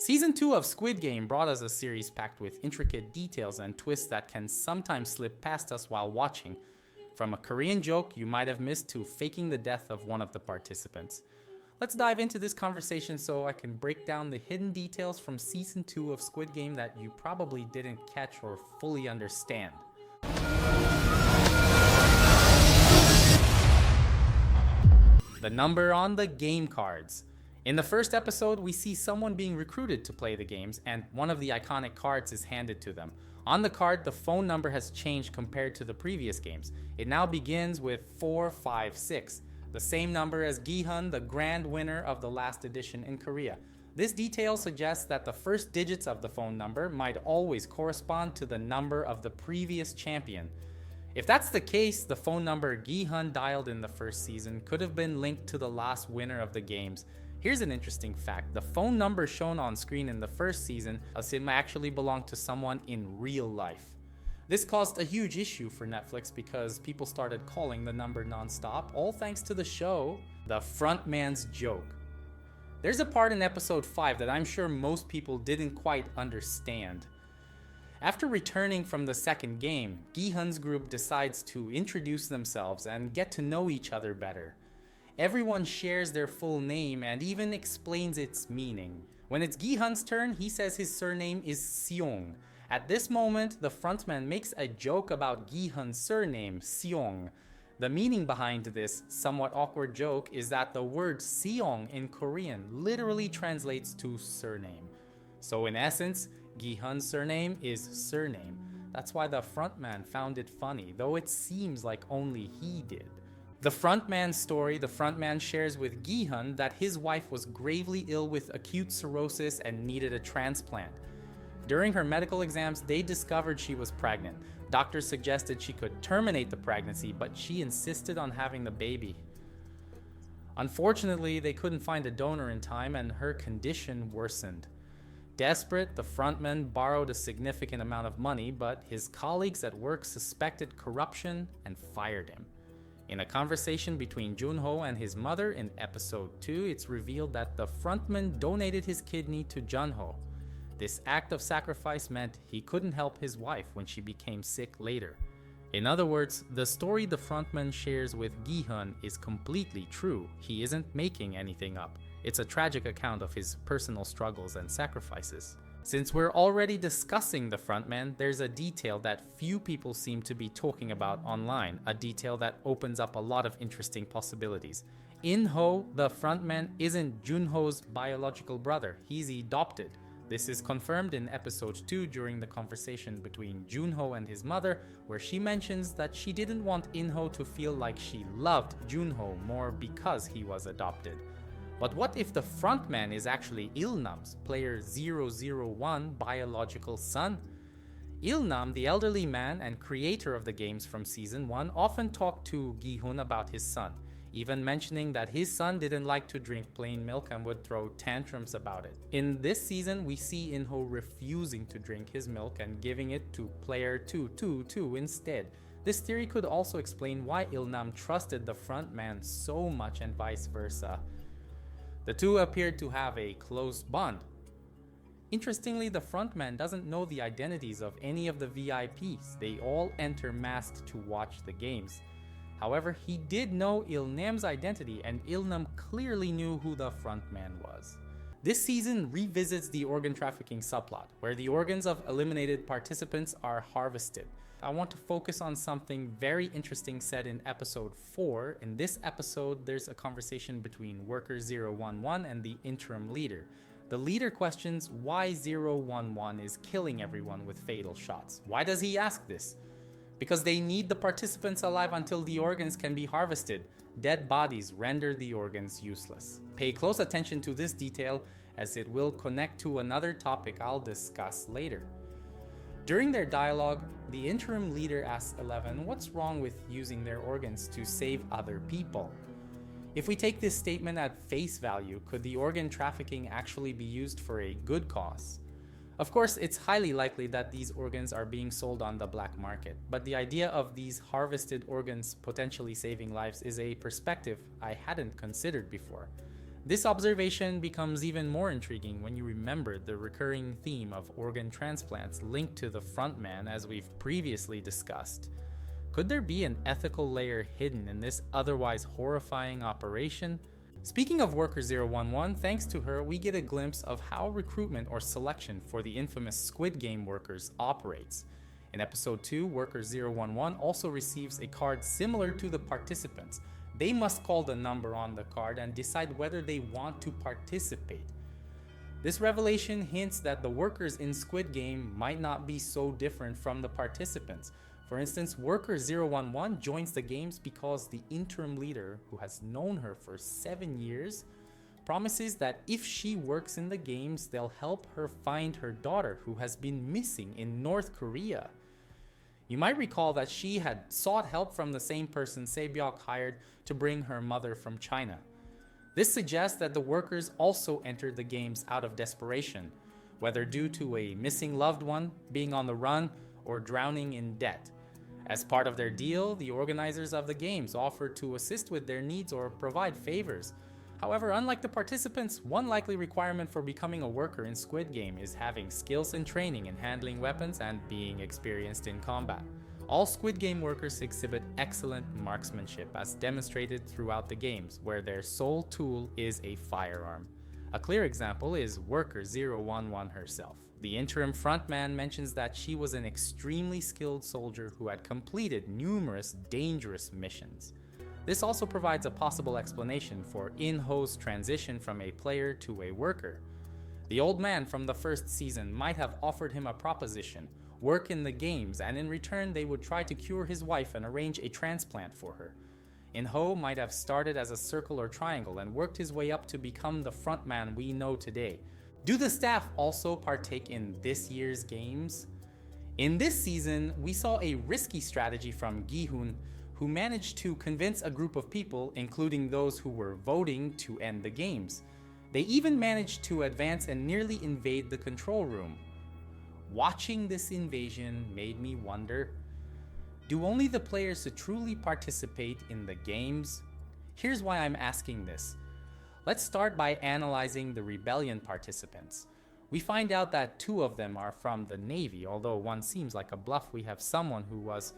Season 2 of Squid Game brought us a series packed with intricate details and twists that can sometimes slip past us while watching. From a Korean joke you might have missed to faking the death of one of the participants. Let's dive into this conversation so I can break down the hidden details from Season 2 of Squid Game that you probably didn't catch or fully understand. The number on the game cards. In the first episode, we see someone being recruited to play the games, and one of the iconic cards is handed to them. On the card, the phone number has changed compared to the previous games. It now begins with 456, the same number as Gi-hun, the grand winner of the last edition in Korea. This detail suggests that the first digits of the phone number might always correspond to the number of the previous champion. If that's the case, the phone number Gi-hun dialed in the first season could have been linked to the last winner of the games. Here's an interesting fact. The phone number shown on screen in the first season actually belonged to someone in real life. This caused a huge issue for Netflix because people started calling the number nonstop, all thanks to the show, The Frontman's Joke. There's a part in episode 5 that I'm sure most people didn't quite understand. After returning from the second game, Gi-hun's group decides to introduce themselves and get to know each other better. Everyone shares their full name and even explains its meaning. When it's Gi-hun's turn, he says his surname is Siong. At this moment, the frontman makes a joke about Gi-hun's surname, Siong. The meaning behind this somewhat awkward joke is that the word Siong in Korean literally translates to surname. So in essence, Gi-hun's surname is surname. That's why the frontman found it funny, though it seems like only he did. The frontman's story, the frontman shares with Gi-hun that his wife was gravely ill with acute cirrhosis and needed a transplant. During her medical exams, they discovered she was pregnant. Doctors suggested she could terminate the pregnancy, but she insisted on having the baby. Unfortunately, they couldn't find a donor in time and her condition worsened. Desperate, the frontman borrowed a significant amount of money, but his colleagues at work suspected corruption and fired him. In a conversation between Junho and his mother in episode 2, it's revealed that the frontman donated his kidney to Junho. This act of sacrifice meant he couldn't help his wife when she became sick later. In other words, the story the frontman shares with Gi-hun is completely true. He isn't making anything up. It's a tragic account of his personal struggles and sacrifices. Since we're already discussing the frontman, there's a detail that few people seem to be talking about online, a detail that opens up a lot of interesting possibilities. Inho, the frontman, isn't Junho's biological brother, he's adopted. This is confirmed in episode 2 during the conversation between Junho and his mother, where she mentions that she didn't want Inho to feel like she loved Junho more because he was adopted. But what if the frontman is actually Ilams, player 001's biological son? Ilnam, the elderly man and creator of the games from season 1, often talked to Gi-hun about his son, even mentioning that his son didn't like to drink plain milk and would throw tantrums about it. In this season, we see Inho refusing to drink his milk and giving it to player 222 instead. This theory could also explain why Ilnam trusted the frontman so much and vice versa. The two appeared to have a close bond. Interestingly, the frontman doesn't know the identities of any of the VIPs. They all enter masked to watch the games. However, he did know Ilnam's identity, and Ilnam clearly knew who the frontman was. This season revisits the organ trafficking subplot, where the organs of eliminated participants are harvested. I want to focus on something very interesting said in episode 4. In this episode, there's a conversation between worker 011 and the interim leader. The leader questions why 011 is killing everyone with fatal shots. Why does he ask this? Because they need the participants alive until the organs can be harvested. Dead bodies render the organs useless. Pay close attention to this detail as it will connect to another topic I'll discuss later. During their dialogue, the interim leader asks 11 what's wrong with using their organs to save other people. If we take this statement at face value, could the organ trafficking actually be used for a good cause? Of course, it's highly likely that these organs are being sold on the black market, but the idea of these harvested organs potentially saving lives is a perspective I hadn't considered before. This observation becomes even more intriguing when you remember the recurring theme of organ transplants linked to the frontman as we've previously discussed. Could there be an ethical layer hidden in this otherwise horrifying operation? Speaking of Worker 011, thanks to her, we get a glimpse of how recruitment or selection for the infamous Squid Game workers operates. In episode 2, Worker 011 also receives a card similar to the participants. They must call the number on the card and decide whether they want to participate. This revelation hints that the workers in Squid Game might not be so different from the participants. For instance, Worker 011 joins the games because the interim leader, who has known her for 7 years, promises that if she works in the games, they'll help her find her daughter who has been missing in North Korea. You might recall that she had sought help from the same person Se-byuk hired to bring her mother from China. This suggests that the workers also entered the games out of desperation, whether due to a missing loved one, being on the run, or drowning in debt. As part of their deal, the organizers of the games offered to assist with their needs or provide favors. However, unlike the participants, one likely requirement for becoming a worker in Squid Game is having skills and training in handling weapons and being experienced in combat. All Squid Game workers exhibit excellent marksmanship as demonstrated throughout the games, where their sole tool is a firearm. A clear example is Worker 011 herself. The interim frontman mentions that she was an extremely skilled soldier who had completed numerous dangerous missions. This also provides a possible explanation for Inho's transition from a player to a worker. The old man from the first season might have offered him a proposition, work in the games, and in return they would try to cure his wife and arrange a transplant for her. Inho might have started as a circle or triangle and worked his way up to become the frontman we know today. Do the staff also partake in this year's games? In this season, we saw a risky strategy from Gi-hun, who managed to convince a group of people, including those who were voting, to end the games. They even managed to advance and nearly invade the control room. Watching this invasion made me wonder, do only the players who truly participate in the games? Here's why I'm asking this. Let's start by analyzing the rebellion participants. We find out that 2 of them are from the Navy, although one seems like a bluff. We have someone who was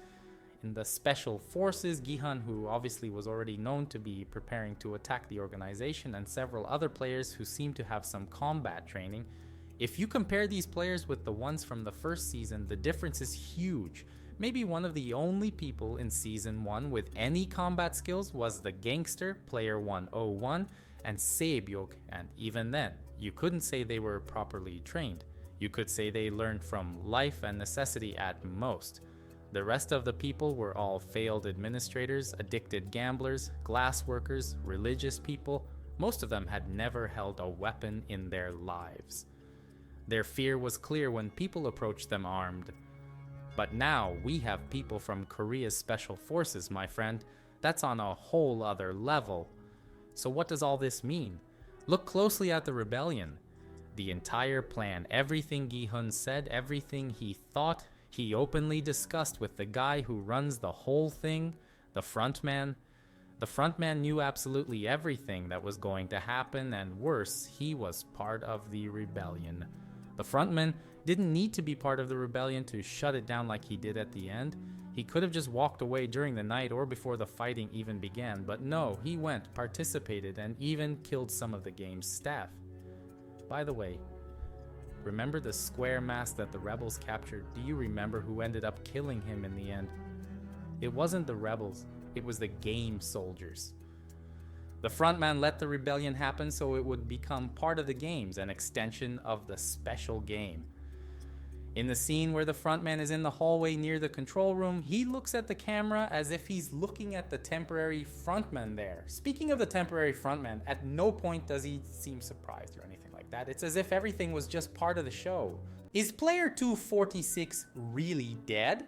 in the Special Forces, Gi-hun, who obviously was already known to be preparing to attack the organization, and several other players who seem to have some combat training. If you compare these players with the ones from the first season, the difference is huge. Maybe one of the only people in Season 1 with any combat skills was the gangster, Player 101, and Se-byuk, and even then, you couldn't say they were properly trained. You could say they learned from life and necessity at most. The rest of the people were all failed administrators, addicted gamblers, glass workers, religious people. Most of them had never held a weapon in their lives. Their fear was clear when people approached them armed. But now we have people from Korea's Special Forces, my friend. That's on a whole other level. So what does all this mean? Look closely at the rebellion. The entire plan, everything Gi-hun said, everything he thought, he openly discussed with the guy who runs the whole thing, the frontman. The frontman knew absolutely everything that was going to happen, and worse, he was part of the rebellion. The frontman didn't need to be part of the rebellion to shut it down like he did at the end. He could have just walked away during the night or before the fighting even began, but no, he went, participated, and even killed some of the game's staff. By the way, remember the square mask that the rebels captured? Do you remember who ended up killing him in the end? It wasn't the rebels, it was the game soldiers. The frontman let the rebellion happen so it would become part of the games, an extension of the special game. In the scene where the frontman is in the hallway near the control room, he looks at the camera as if he's looking at the temporary frontman there. Speaking of the temporary frontman, at no point does he seem surprised or anything like that. It's as if everything was just part of the show. Is player 246 really dead?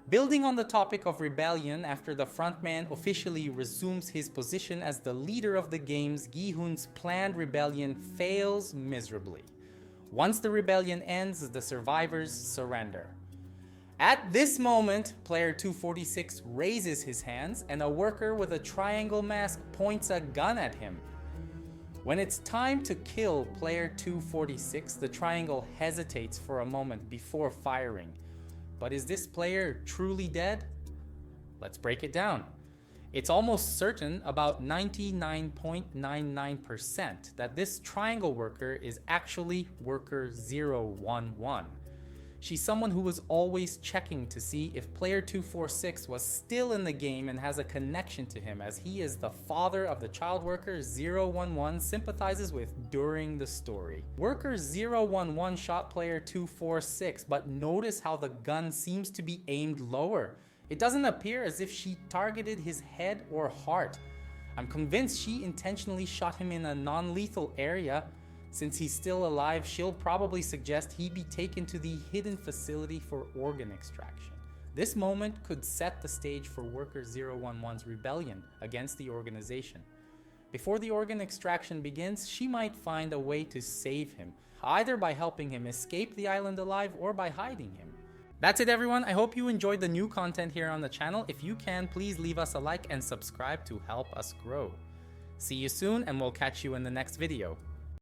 Building on the topic of rebellion, after the frontman officially resumes his position as the leader of the games, Gi-hun's planned rebellion fails miserably. Once the rebellion ends, the survivors surrender. At this moment, player 246 raises his hands and a worker with a triangle mask points a gun at him. When it's time to kill player 246, the triangle hesitates for a moment before firing. But is this player truly dead? Let's break it down. It's almost certain, about 99.99%, that this triangle worker is actually worker 011. She's someone who was always checking to see if player 246 was still in the game and has a connection to him, as he is the father of the child worker 011 sympathizes with during the story. Worker 011 shot player 246, but notice how the gun seems to be aimed lower. It doesn't appear as if she targeted his head or heart. I'm convinced she intentionally shot him in a non-lethal area. Since he's still alive, she'll probably suggest he be taken to the hidden facility for organ extraction. This moment could set the stage for Worker 011's rebellion against the organization. Before the organ extraction begins, she might find a way to save him, either by helping him escape the island alive or by hiding him. That's it, everyone. I hope you enjoyed the new content here on the channel. If you can, please leave us a like and subscribe to help us grow. See you soon, and we'll catch you in the next video.